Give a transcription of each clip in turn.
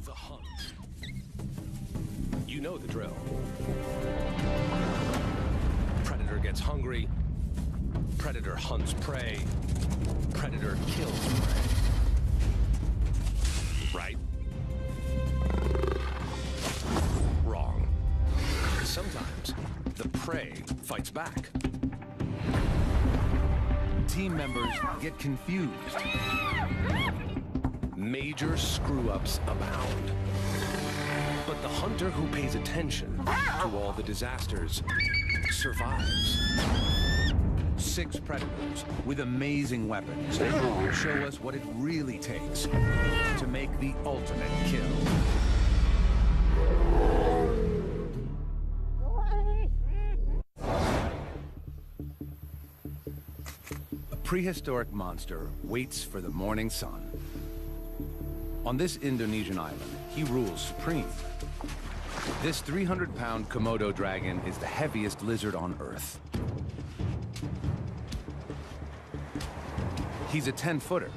The hunt. You know the drill. Predator gets hungry. Predator hunts prey. Predator kills prey. Right? Wrong. Sometimes the prey fights back. Team members get confused. Major screw-ups abound. But the hunter who pays attention to all the disasters survives. 6 predators with amazing weapons show us what it really takes to make the ultimate kill. A prehistoric monster waits for the morning sun. On this Indonesian island, he rules supreme. This 300-pound Komodo dragon is the heaviest lizard on Earth. He's a 10-footer,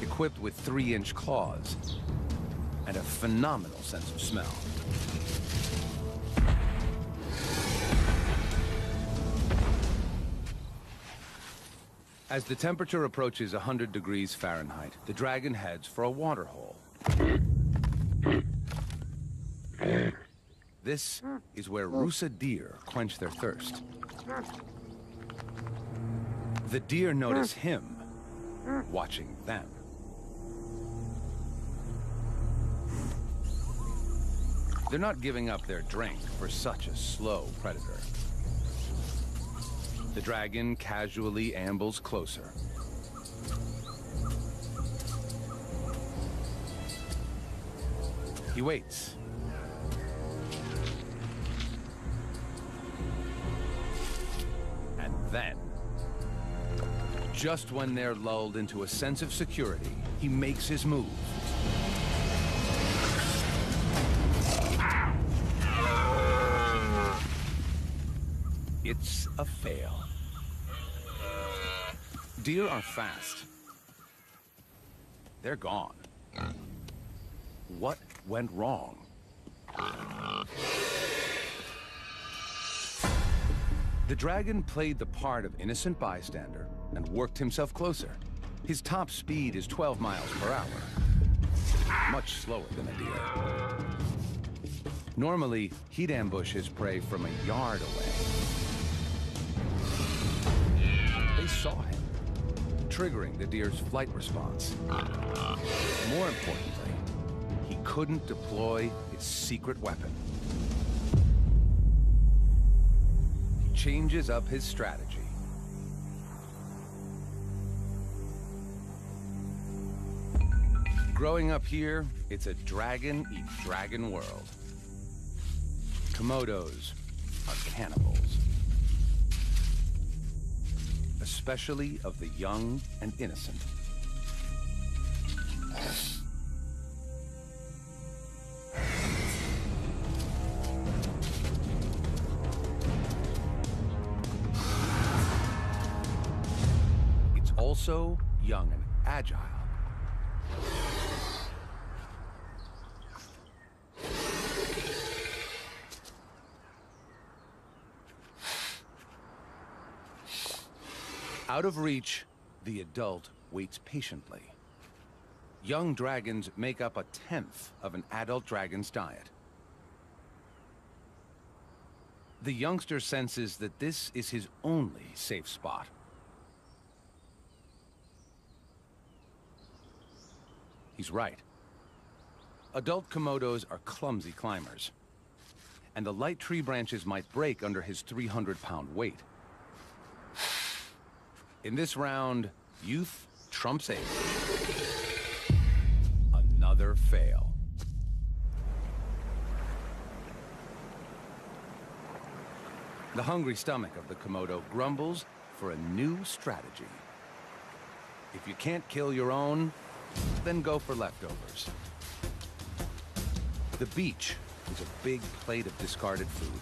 equipped with 3-inch claws and a phenomenal sense of smell. As the temperature approaches 100 degrees Fahrenheit, the dragon heads for a water hole. This is where Rusa deer quench their thirst. The deer notice him watching them. They're not giving up their drink for such a slow predator. The dragon casually ambles closer. He waits. And then, just when they're lulled into a sense of security, he makes his move. It's a fail. Deer are fast. They're gone. What went wrong? The dragon played the part of innocent bystander and worked himself closer. His top speed is 12 miles per hour, much slower than a deer. Normally, he'd ambush his prey from a yard away. They saw him, triggering the deer's flight response. More importantly, he couldn't deploy his secret weapon. He changes up his strategy. Growing up here, it's a dragon-eat-dragon world. Komodos are cannibals. Especially of the young and innocent. It's also young and agile. Out of reach, the adult waits patiently. Young dragons make up 1/10 of an adult dragon's diet. The youngster senses that this is his only safe spot. He's right. Adult Komodos are clumsy climbers, and the light tree branches might break under his 300-pound weight. In this round, youth trumps age. Another fail. The hungry stomach of the Komodo grumbles for a new strategy. If you can't kill your own, then go for leftovers. The beach is a big plate of discarded food.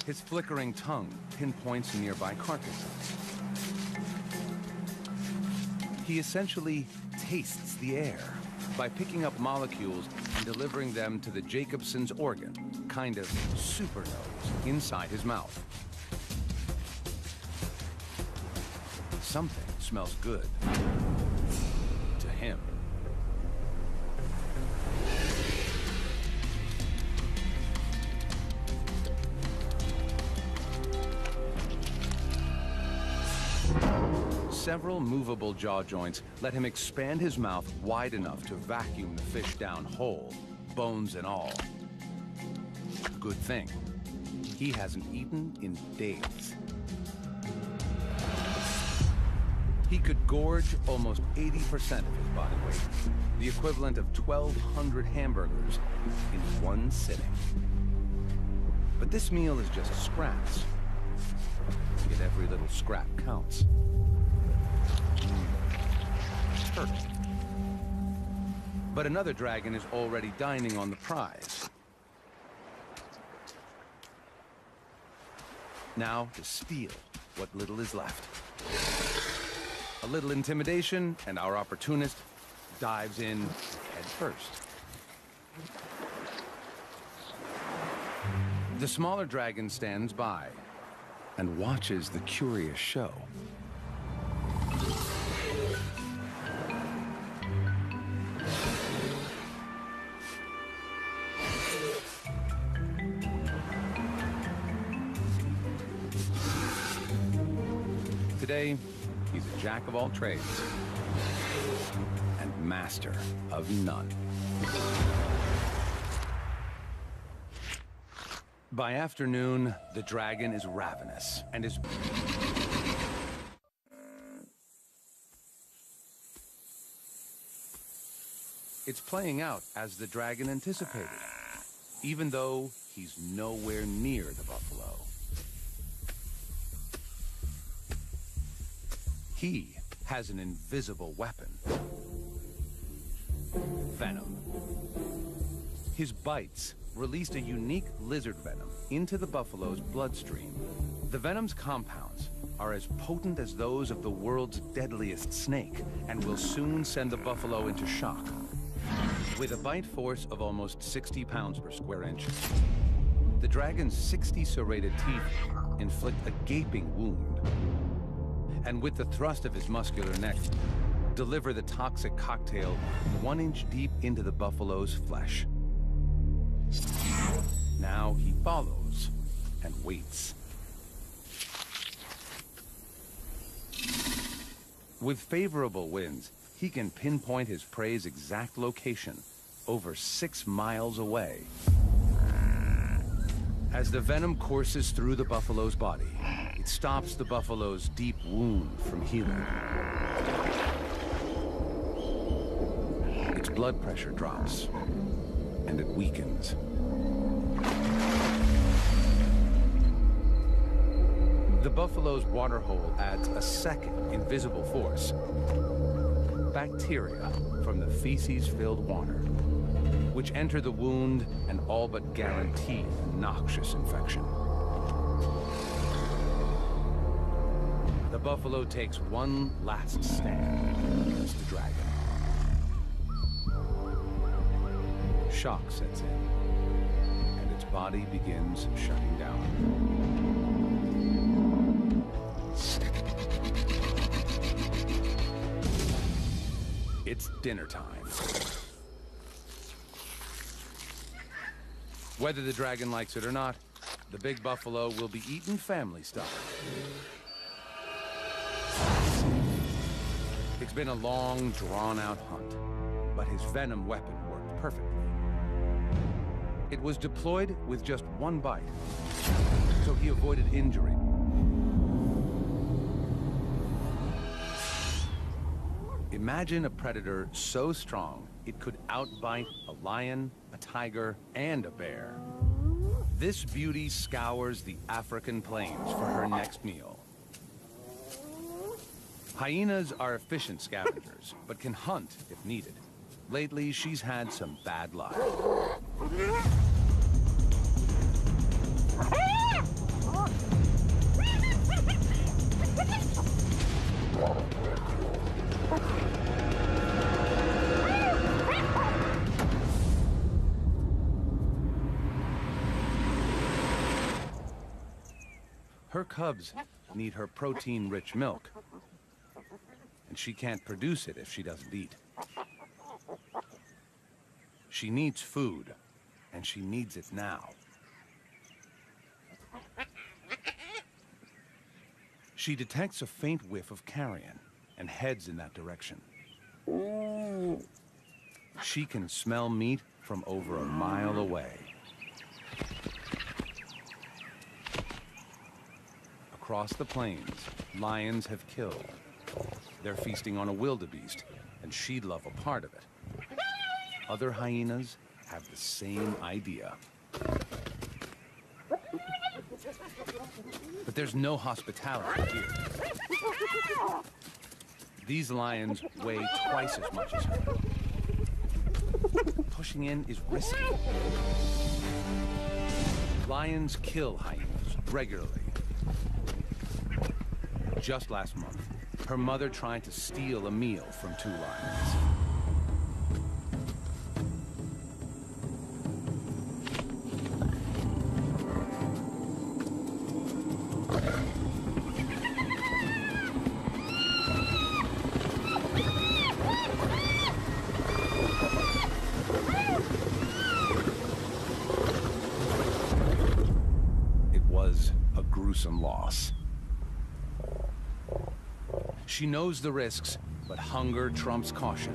His flickering tongue pinpoints nearby carcasses. He essentially tastes the air by picking up molecules and delivering them to the Jacobson's organ, kind of super nose, inside his mouth. Something smells good to him. Several movable jaw joints let him expand his mouth wide enough to vacuum the fish down whole, bones and all. Good thing, he hasn't eaten in days. He could gorge almost 80% of his body weight, the equivalent of 1,200 hamburgers in one sitting. But this meal is just scraps. Yet every little scrap counts. Turtle. But another dragon is already dining on the prize. Now to steal what little is left. A little intimidation, and our opportunist dives in head first. The smaller dragon stands by and watches the curious show. Today, he's a jack of all trades and master of none. By afternoon, the dragon is ravenous and is... It's playing out as the dragon anticipated, even though he's nowhere near the buffalo. He has an invisible weapon. Venom. His bites released a unique lizard venom into the buffalo's bloodstream. The venom's compounds are as potent as those of the world's deadliest snake and will soon send the buffalo into shock. With a bite force of almost 60 pounds per square inch, the dragon's 60 serrated teeth inflict a gaping wound. And with the thrust of his muscular neck, deliver the toxic cocktail 1 inch deep into the buffalo's flesh. Now he follows and waits. With favorable winds, he can pinpoint his prey's exact location over 6 miles away. As the venom courses through the buffalo's body, it stops the buffalo's deep wound from healing. Its blood pressure drops, and it weakens. The buffalo's waterhole adds a second invisible force. Bacteria from the feces-filled water, which enter the wound and all but guarantee a noxious infection. The buffalo takes one last stand against the dragon. Shock sets in, and its body begins shutting down. It's dinner time. Whether the dragon likes it or not, the big buffalo will be eaten family style. It's been a long, drawn-out hunt, but his venom weapon worked perfectly. It was deployed with just one bite, so he avoided injury. Imagine a predator so strong it could outbite a lion, a tiger, and a bear. This beauty scours the African plains for her next meal. Hyenas are efficient scavengers, but can hunt if needed. Lately, she's had some bad luck. her cubs need her protein-rich milk, and she can't produce it if she doesn't eat. She needs food, and she needs it now. She detects a faint whiff of carrion and heads in that direction. She can smell meat from over a mile away. Across the plains, lions have killed. They're feasting on a wildebeest, and she'd love a part of it. Other hyenas have the same idea. But there's no hospitality here. These lions weigh twice as much as her. Pushing in is risky. Lions kill hyenas regularly. Just last month, her mother tried to steal a meal from 2 lions. It was a gruesome loss. She knows the risks, but hunger trumps caution.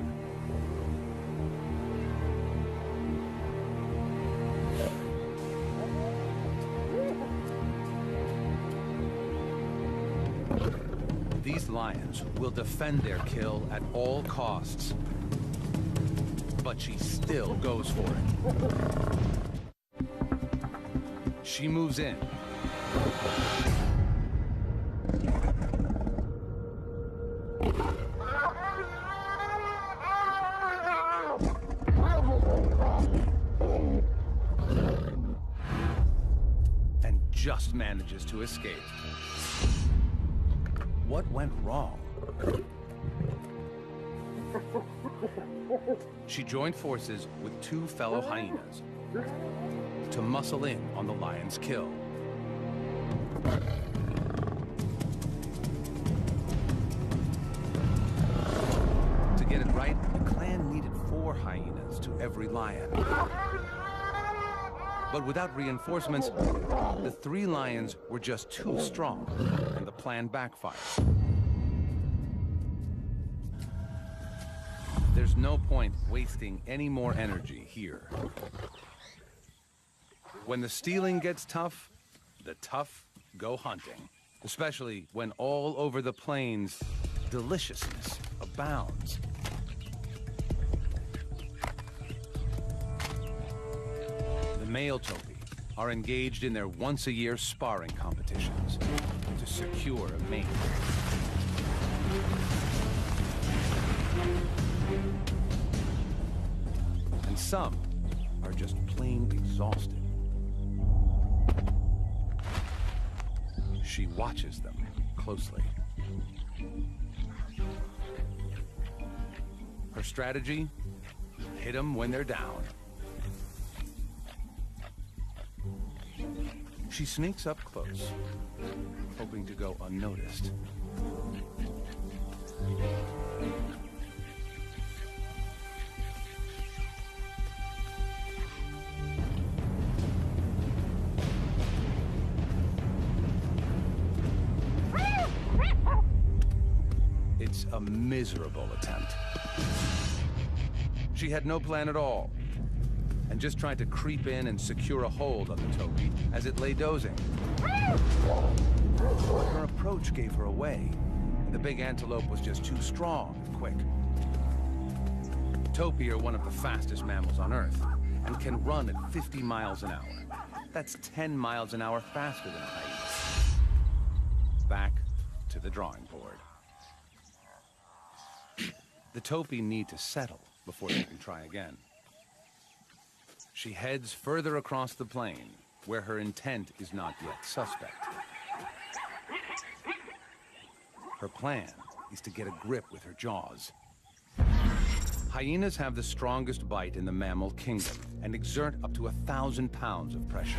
These lions will defend their kill at all costs. But she still goes for it. She moves in. And just manages to escape. What went wrong? She joined forces with 2 fellow hyenas to muscle in on the lion's kill. To get it right, the clan needed 4 hyenas to every lion. But without reinforcements, the 3 lions were just too strong, and the plan backfired. There's no point wasting any more energy here. When the stealing gets tough, the tough go hunting. Especially when all over the plains, deliciousness abounds. The male Topi are engaged in their once-a-year sparring competitions to secure a mate. And some are just plain exhausted. She watches them closely. Her strategy? Hit them when they're down. She sneaks up close, hoping to go unnoticed. It's a miserable attempt. She had no plan at all, and just tried to creep in and secure a hold on the Topi as it lay dozing. Her approach gave her away, and the big antelope was just too strong and quick. Topi are one of the fastest mammals on Earth, and can run at 50 miles an hour. That's 10 miles an hour faster than a hyena. Back to the drawing board. The Topi need to settle before they can try again. She heads further across the plain, where her intent is not yet suspect. Her plan is to get a grip with her jaws. Hyenas have the strongest bite in the mammal kingdom and exert up to 1,000 pounds of pressure.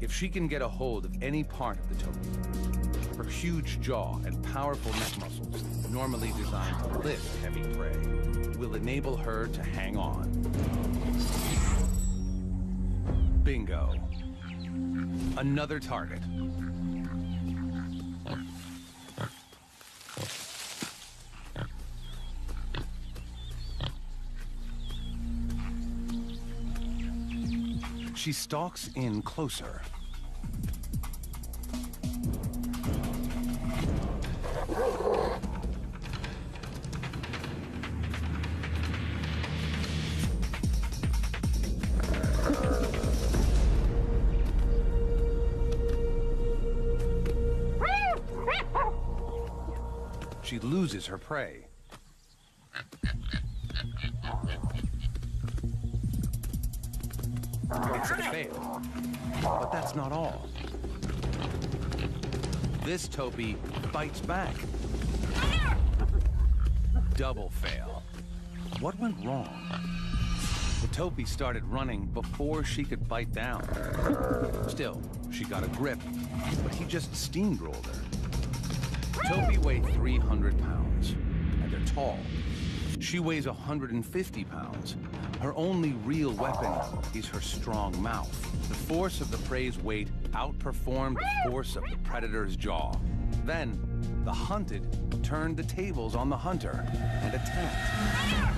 If she can get a hold of any part of the Toby, her huge jaw and powerful neck muscles, normally designed to lift heavy prey, will enable her to hang on. Bingo. Another target. She stalks in closer. She loses her prey. It's a fail, but that's not all. This Toby bites back. Double fail. What went wrong? The Toby started running before she could bite down. Still, she got a grip, but he just steamrolled her. Toby weighed 300 pounds, and they're tall. She weighs 150 pounds. Her only real weapon is her strong mouth. The force of the prey's weight outperformed the force of the predator's jaw. Then, the hunted turned the tables on the hunter and attacked.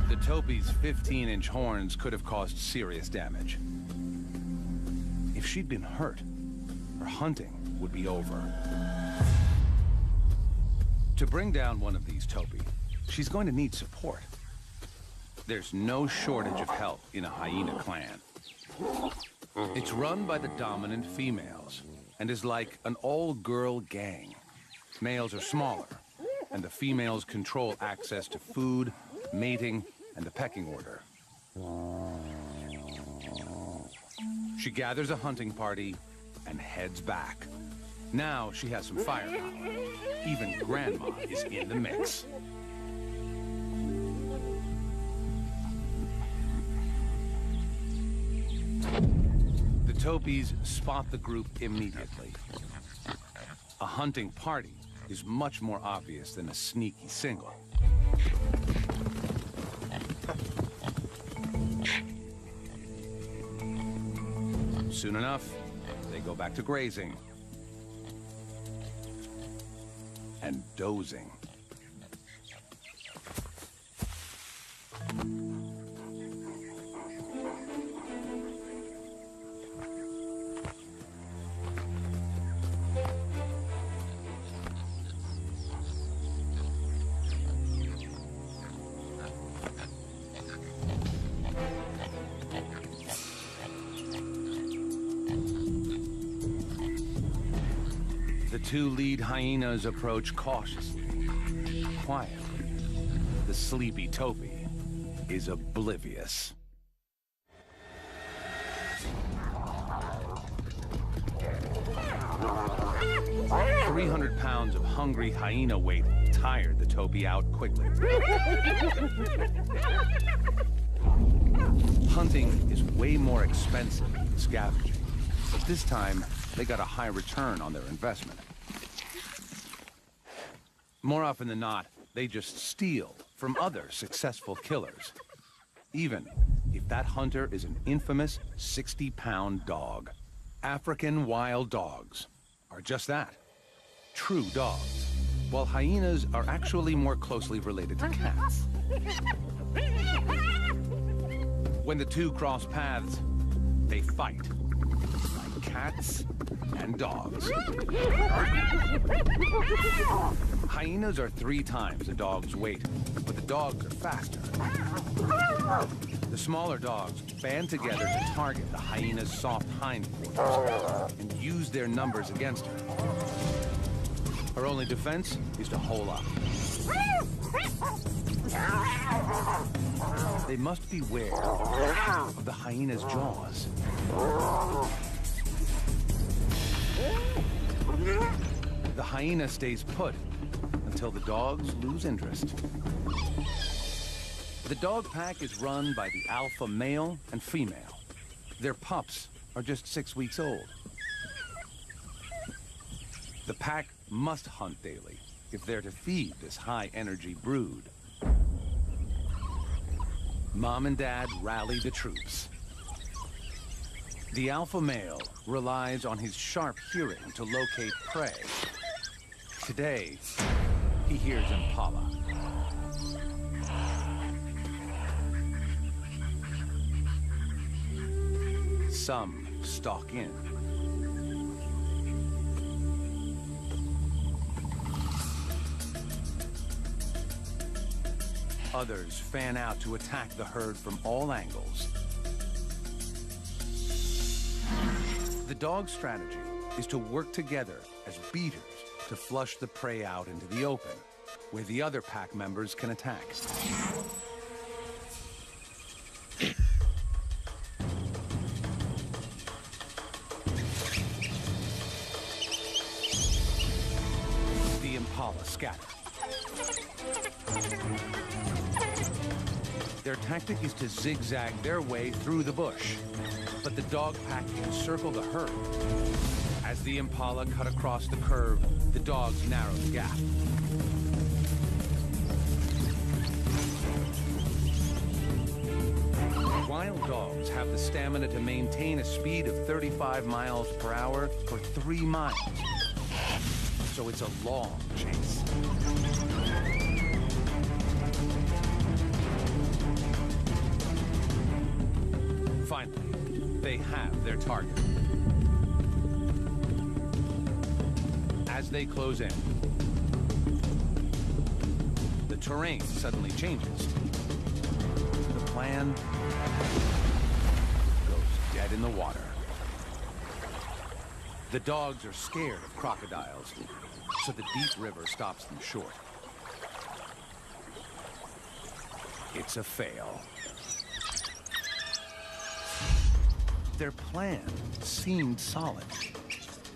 The Toby's 15-inch horns could have caused serious damage. If she'd been hurt, her hunting would be over. To bring down one of these Toby, she's going to need support. There's no shortage of help in a hyena clan. It's run by the dominant females and is like an all-girl gang. Males are smaller, and the females control access to food, mating, and the pecking order. She gathers a hunting party and heads back. Now she has some firepower. Even Grandma is in the mix. The Topis spot the group immediately. A hunting party is much more obvious than a sneaky single. Soon enough, they go back to grazing and dozing. The two lead hyenas approach cautiously, quietly. The sleepy Toby is oblivious. "300 pounds of hungry hyena weight tired the Toby out quickly. Hunting is way more expensive than scavenging, but this time they got a high return on their investment. More often than not, they just steal from other successful killers, even if that hunter is an infamous 60-pound dog. African wild dogs are just that, true dogs, while hyenas are actually more closely related to cats. When the two cross paths, they fight, like cats and dogs. Hyenas are 3 times a dog's weight, but the dogs are faster. The smaller dogs band together to target the hyena's soft hindquarters and use their numbers against her. Her only defense is to hole up. They must beware of the hyena's jaws. The hyena stays put until the dogs lose interest. The dog pack is run by the alpha male and female. Their pups are just 6 weeks old. The pack must hunt daily if they're to feed this high-energy brood. Mom and Dad rally the troops. The alpha male relies on his sharp hearing to locate prey. Today, he hears impala. Some stalk in. Others fan out to attack the herd from all angles. The dog's strategy is to work together as beaters to flush the prey out into the open, where the other pack members can attack. The impala scatter. Their tactic is to zigzag their way through the bush, but the dog pack encircle the herd. As the impala cut across the curve, the dogs narrow the gap. Wild dogs have the stamina to maintain a speed of 35 miles per hour for 3 miles. So it's a long chase. Finally, they have their target. As they close in, the terrain suddenly changes. The plan goes dead in the water. The dogs are scared of crocodiles, so the deep river stops them short. It's a fail. Their plan seemed solid.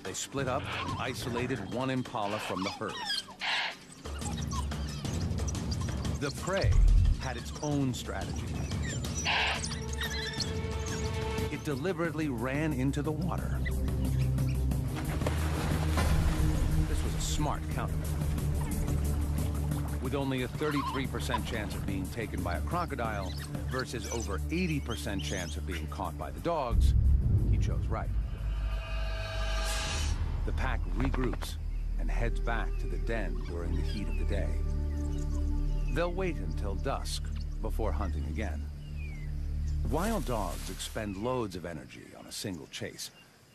They split up and isolated one impala from the herd. The prey had its own strategy. It deliberately ran into the water. This was a smart countermeasure. With only a 33% chance of being taken by a crocodile versus over 80% chance of being caught by the dogs, he chose right. The pack regroups and heads back to the den during the heat of the day. They'll wait until dusk before hunting again. Wild dogs expend loads of energy on a single chase,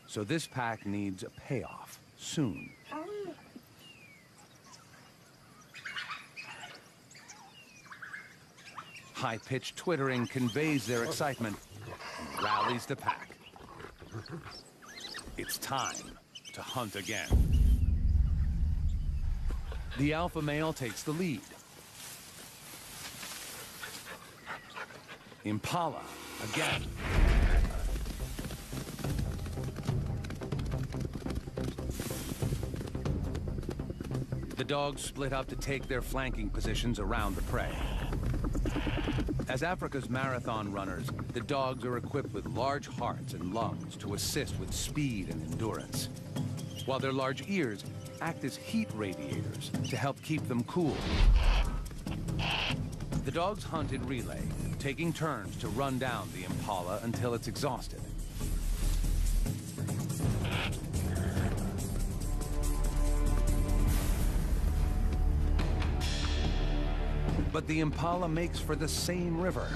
so this pack needs a payoff soon. High-pitched twittering conveys their excitement and rallies the pack. It's time to hunt again. The alpha male takes the lead. Impala again. The dogs split up to take their flanking positions around the prey. As Africa's marathon runners, the dogs are equipped with large hearts and lungs to assist with speed and endurance, while their large ears act as heat radiators to help keep them cool. The dogs hunt in relay, taking turns to run down the impala until it's exhausted. But the impala makes for the same river.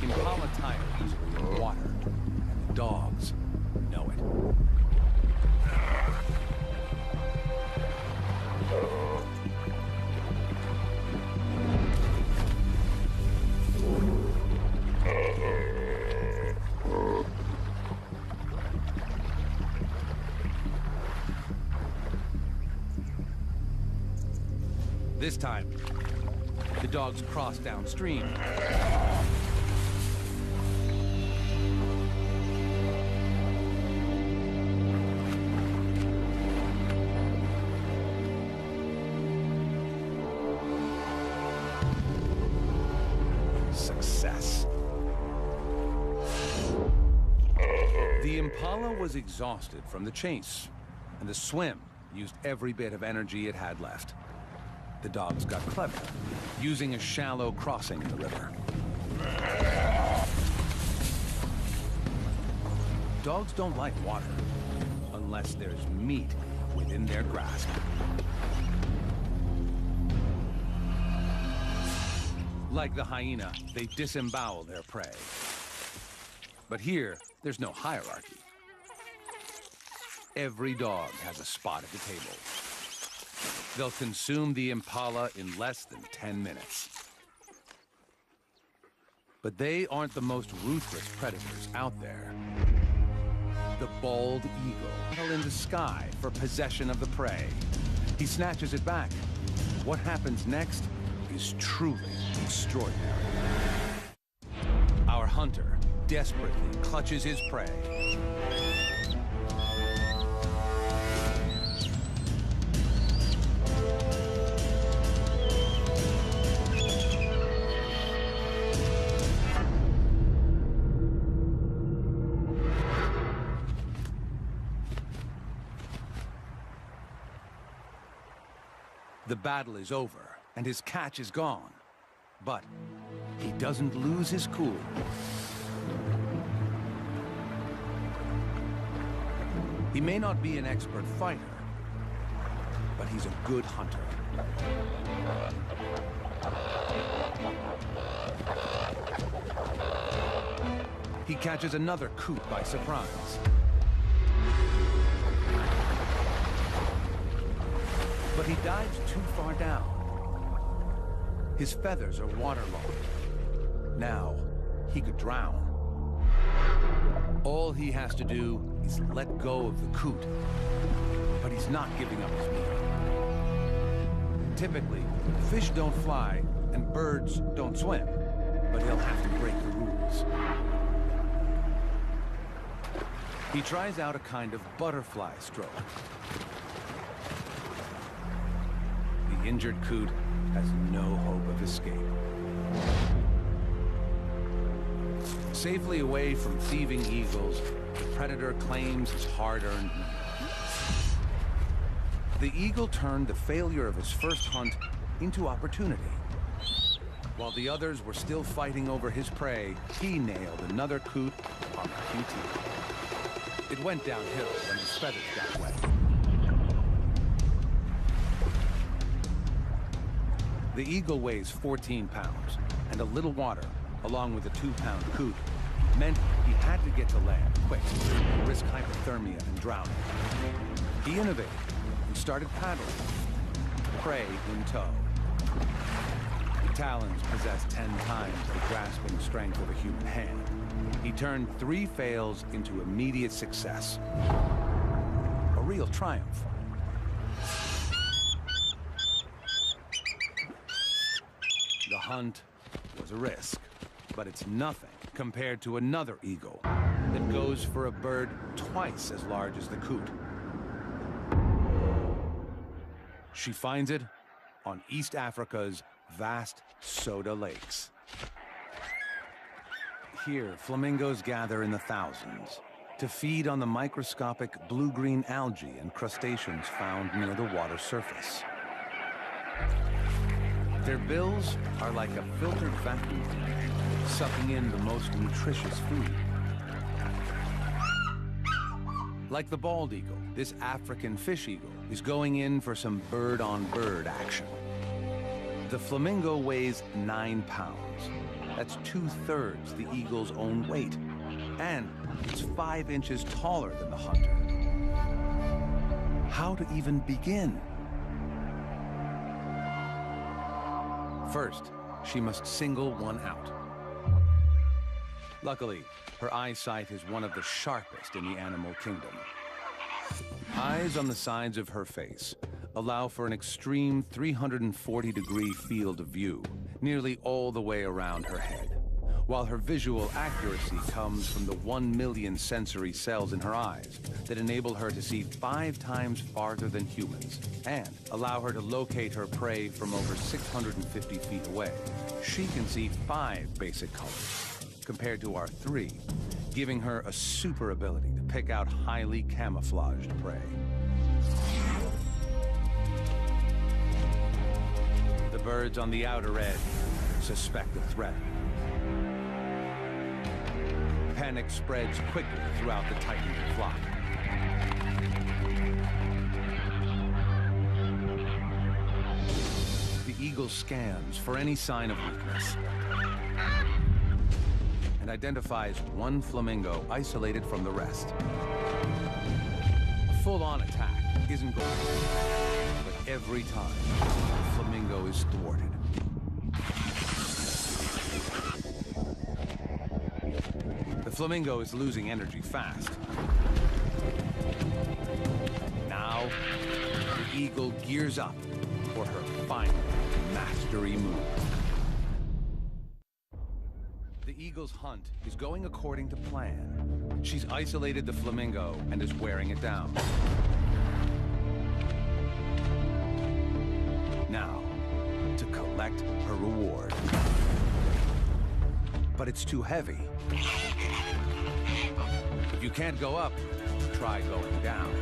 Impala tire easily in water, and the dogs know it. This time, the dogs cross downstream. The Impala was exhausted from the chase, and the swim used every bit of energy it had left. The dogs got clever, using a shallow crossing in the river. Dogs don't like water, unless there's meat within their grasp. Like the hyena, they disembowel their prey. But here, there's no hierarchy. Every dog has a spot at the table. They'll consume the Impala in less than 10 minutes. But they aren't the most ruthless predators out there. The bald eagle fell in the sky for possession of the prey. He snatches it back. What happens next is truly extraordinary. Our hunter desperately clutches his prey. The battle is over, and his catch is gone. But he doesn't lose his cool. He may not be an expert fighter, but he's a good hunter. He catches another coot by surprise. But he dives too far down. His feathers are waterlogged. Now, he could drown. All he has to do is let go of the coot. But he's not giving up his meal. Typically, fish don't fly and birds don't swim. But he'll have to break the rules. He tries out a kind of butterfly stroke. The injured coot has no hope of escape. Safely away from thieving eagles, the predator claims his hard-earned meal. The eagle turned the failure of his first hunt into opportunity. While the others were still fighting over his prey, he nailed another coot on the QT. It went downhill when his feathers got wet. The eagle weighs 14 pounds, and a little water, along with a 2-pound coot, meant he had to get to land quick, risk hypothermia and drowning. He innovated and started paddling, prey in tow. The talons possess 10 times the grasping strength of a human hand. He turned 3 fails into immediate success. A real triumph. The hunt was a risk, but it's nothing compared to another eagle that goes for a bird twice as large as the coot. She finds it on East Africa's vast soda lakes. Here, flamingos gather in the thousands to feed on the microscopic blue-green algae and crustaceans found near the water surface. Their bills are like a filtered vacuum, sucking in the most nutritious food. Like the bald eagle, this African fish eagle is going in for some bird-on-bird action. The flamingo weighs 9 pounds. That's 2/3 the eagle's own weight. And it's 5 inches taller than the hunter. How to even begin? First, she must single one out. Luckily, her eyesight is one of the sharpest in the animal kingdom. Eyes on the sides of her face allow for an extreme 340-degree field of view, nearly all the way around her head, while her visual accuracy comes from the 1 million sensory cells in her eyes that enable her to see 5 times farther than humans and allow her to locate her prey from over 650 feet away. She can see 5 basic colors: compared to R3, giving her a super ability to pick out highly camouflaged prey. The birds on the outer edge suspect a threat. Panic spreads quickly throughout the tightening flock. The eagle scans for any sign of weakness and identifies one flamingo isolated from the rest. A full-on attack isn't going to work, but every time, the flamingo is thwarted. The flamingo is losing energy fast. Now, the eagle gears up for her final mastery move. The eagle's hunt is going according to plan. She's isolated the flamingo and is wearing it down. Now, to collect her reward. But it's too heavy. If you can't go up, try going down.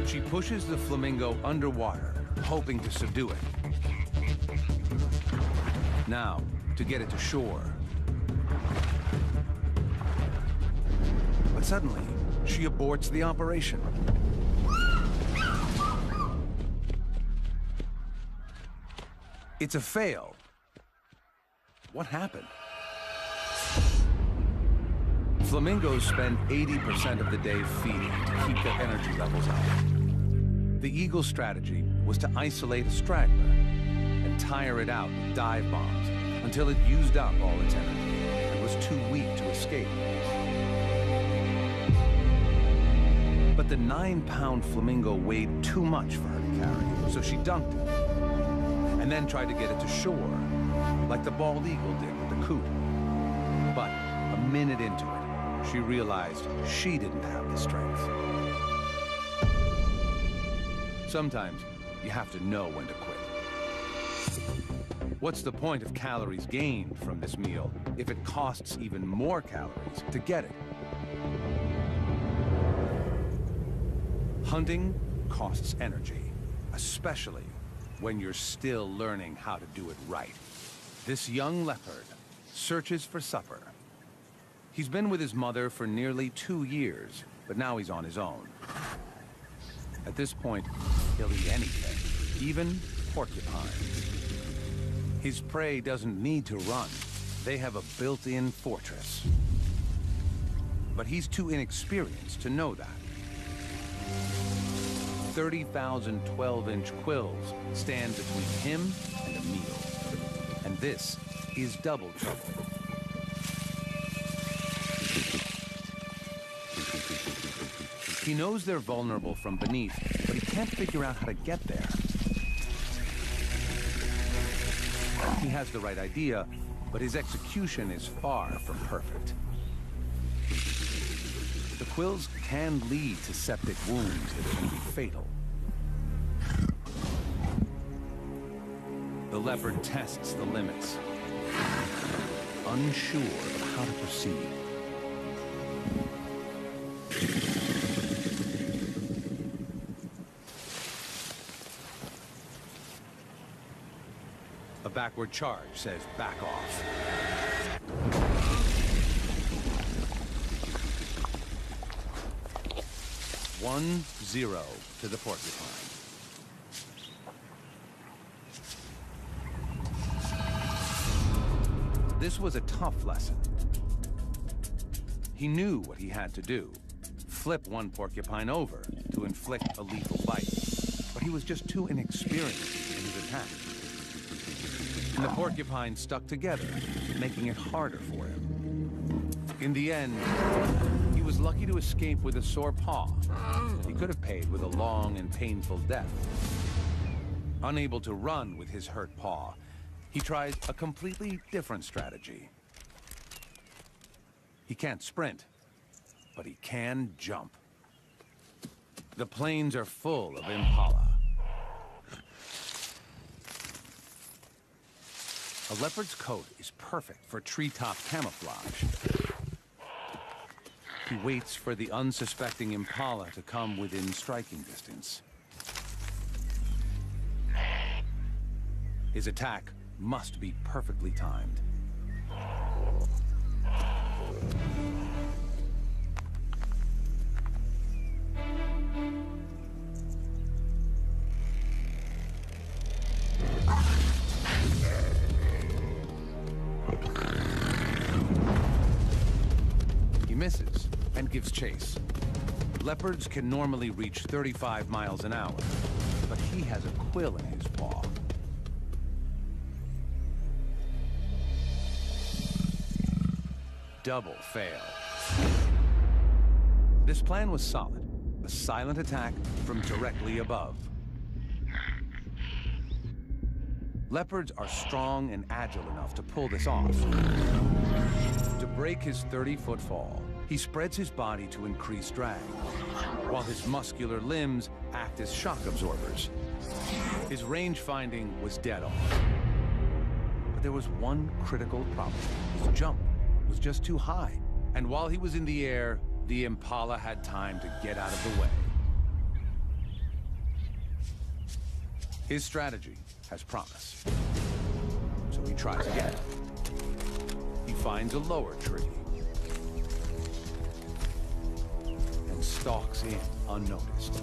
She pushes the flamingo underwater, hoping to subdue it. Now, to get it to shore. But suddenly, she aborts the operation. It's a fail. What happened? Flamingos spend 80% of the day feeding to keep their energy levels up. The eagle's strategy was to isolate a straggler and tire it out with dive bombs until it used up all its energy and was too weak to escape. But the 9-pound flamingo weighed too much for her to carry, so she dunked it and then tried to get it to shore, like the bald eagle did with the coot. But a minute into it, she realized she didn't have the strength. Sometimes you have to know when to quit. What's the point of calories gained from this meal if it costs even more calories to get it? Hunting costs energy, especially when you're still learning how to do it right. This young leopard searches for supper. He's been with his mother for nearly 2 years, but now he's on his own. At this point, he'll eat anything, even porcupines. His prey doesn't need to run. They have a built-in fortress. But he's too inexperienced to know that. 30,000 12-inch quills stand between him and a meal. And this is double trouble. He knows they're vulnerable from beneath, but he can't figure out how to get there. He has the right idea, but his execution is far from perfect. The quills can lead to septic wounds that can be fatal. The leopard tests the limits, unsure of how to proceed. A backward charge says back off. One, 0 to the porcupine. This was a tough lesson. He knew what he had to do. Flip one porcupine over to inflict a lethal bite. But he was just too inexperienced in his attack. And the porcupine stuck together, making it harder for him. In the end, he was lucky to escape with a sore paw. He could have paid with a long and painful death. Unable to run with his hurt paw, he tries a completely different strategy. He can't sprint, but he can jump. The plains are full of impala. A leopard's coat is perfect for treetop camouflage. He waits for the unsuspecting impala to come within striking distance. His attack must be perfectly timed. He misses and gives chase. Leopards can normally reach 35 miles an hour, but he has a quill in his paw. Double fail. This plan was solid. A silent attack from directly above. Leopards are strong and agile enough to pull this off. To break his 30-foot fall, he spreads his body to increase drag, while his muscular limbs act as shock absorbers. His range finding was dead on. But there was one critical problem. His jump was just too high. And while he was in the air, the impala had time to get out of the way. His strategy has promise. So he tries again. He finds a lower tree and stalks in unnoticed.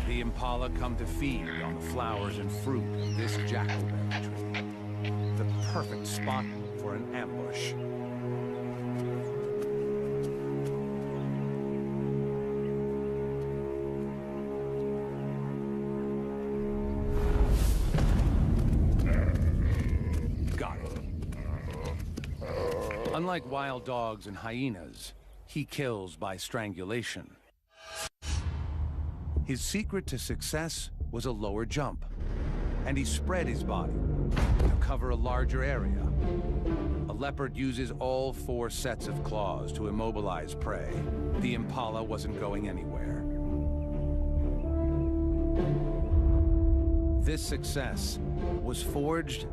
The impala come to feed on the flowers and fruit of this jackalberry tree. The perfect spot for an ambush. Got it. Unlike wild dogs and hyenas, he kills by strangulation. His secret to success was a lower jump, and he spread his body to cover a larger area. A leopard uses all 4 sets of claws to immobilize prey. The impala wasn't going anywhere. This success was forged